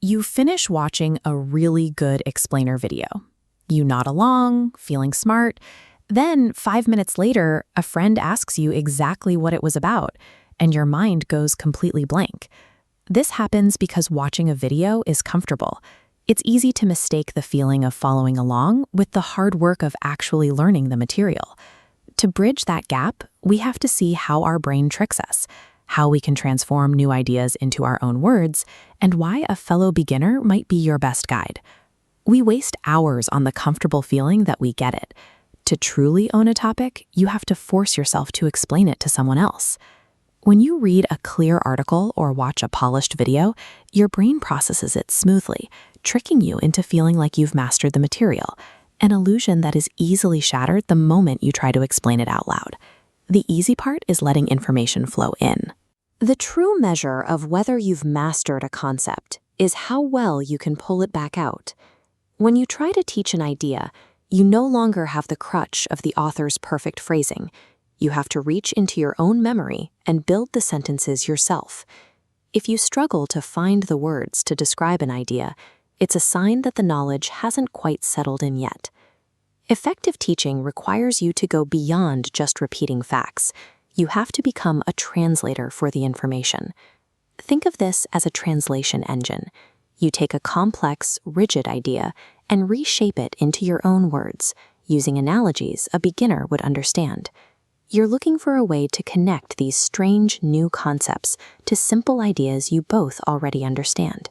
You finish watching a really good explainer video. You nod along, feeling smart. Then, 5 minutes later, a friend asks you exactly what it was about, and your mind goes completely blank. This happens because watching a video is comfortable. It's easy to mistake the feeling of following along with the hard work of actually learning the material. To bridge that gap, we have to see how our brain tricks us, how we can transform new ideas into our own words, and why a fellow beginner might be your best guide. We waste hours on the comfortable feeling that we get it. To truly own a topic, you have to force yourself to explain it to someone else. When you read a clear article or watch a polished video, your brain processes it smoothly, tricking you into feeling like you've mastered the material, an illusion that is easily shattered the moment you try to explain it out loud. The easy part is letting information flow in. The true measure of whether you've mastered a concept is how well you can pull it back out. When you try to teach an idea, you no longer have the crutch of the author's perfect phrasing. You have to reach into your own memory and build the sentences yourself. If you struggle to find the words to describe an idea, it's a sign that the knowledge hasn't quite settled in yet. Effective teaching requires you to go beyond just repeating facts. You have to become a translator for the information. Think of this as a translation engine. You take a complex, rigid idea and reshape it into your own words, using analogies a beginner would understand. You're looking for a way to connect these strange new concepts to simple ideas you both already understand.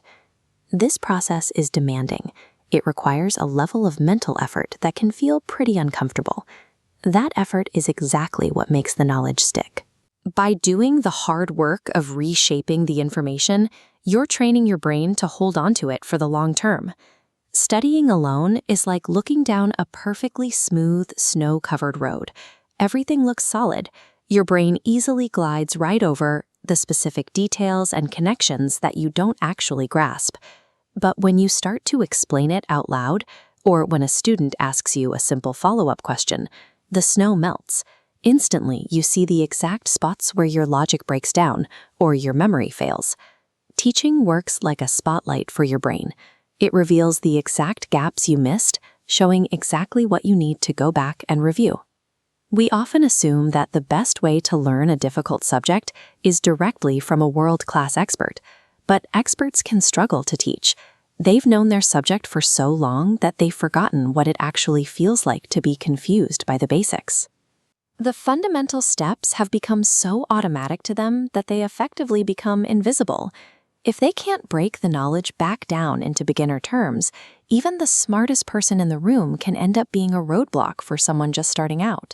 This process is demanding. It requires a level of mental effort that can feel pretty uncomfortable. That effort is exactly what makes the knowledge stick. By doing the hard work of reshaping the information, you're training your brain to hold onto it for the long term. Studying alone is like looking down a perfectly smooth, snow-covered road. Everything looks solid. Your brain easily glides right over the specific details and connections that you don't actually grasp. But when you start to explain it out loud, or when a student asks you a simple follow-up question, the snow melts. Instantly, you see the exact spots where your logic breaks down or your memory fails. Teaching works like a spotlight for your brain. It reveals the exact gaps you missed, showing exactly what you need to go back and review. We often assume that the best way to learn a difficult subject is directly from a world-class expert. But experts can struggle to teach. They've known their subject for so long that they've forgotten what it actually feels like to be confused by the basics. The fundamental steps have become so automatic to them that they effectively become invisible. If they can't break the knowledge back down into beginner terms, even the smartest person in the room can end up being a roadblock for someone just starting out.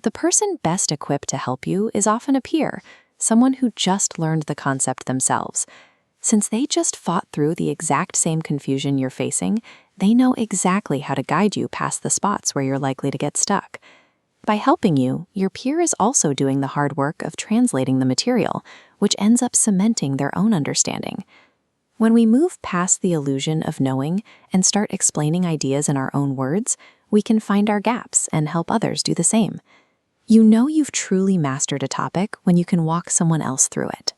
The person best equipped to help you is often a peer, someone who just learned the concept themselves. Since they just fought through the exact same confusion you're facing, they know exactly how to guide you past the spots where you're likely to get stuck. By helping you, your peer is also doing the hard work of translating the material, which ends up cementing their own understanding. When we move past the illusion of knowing and start explaining ideas in our own words, we can find our gaps and help others do the same. You know you've truly mastered a topic when you can walk someone else through it.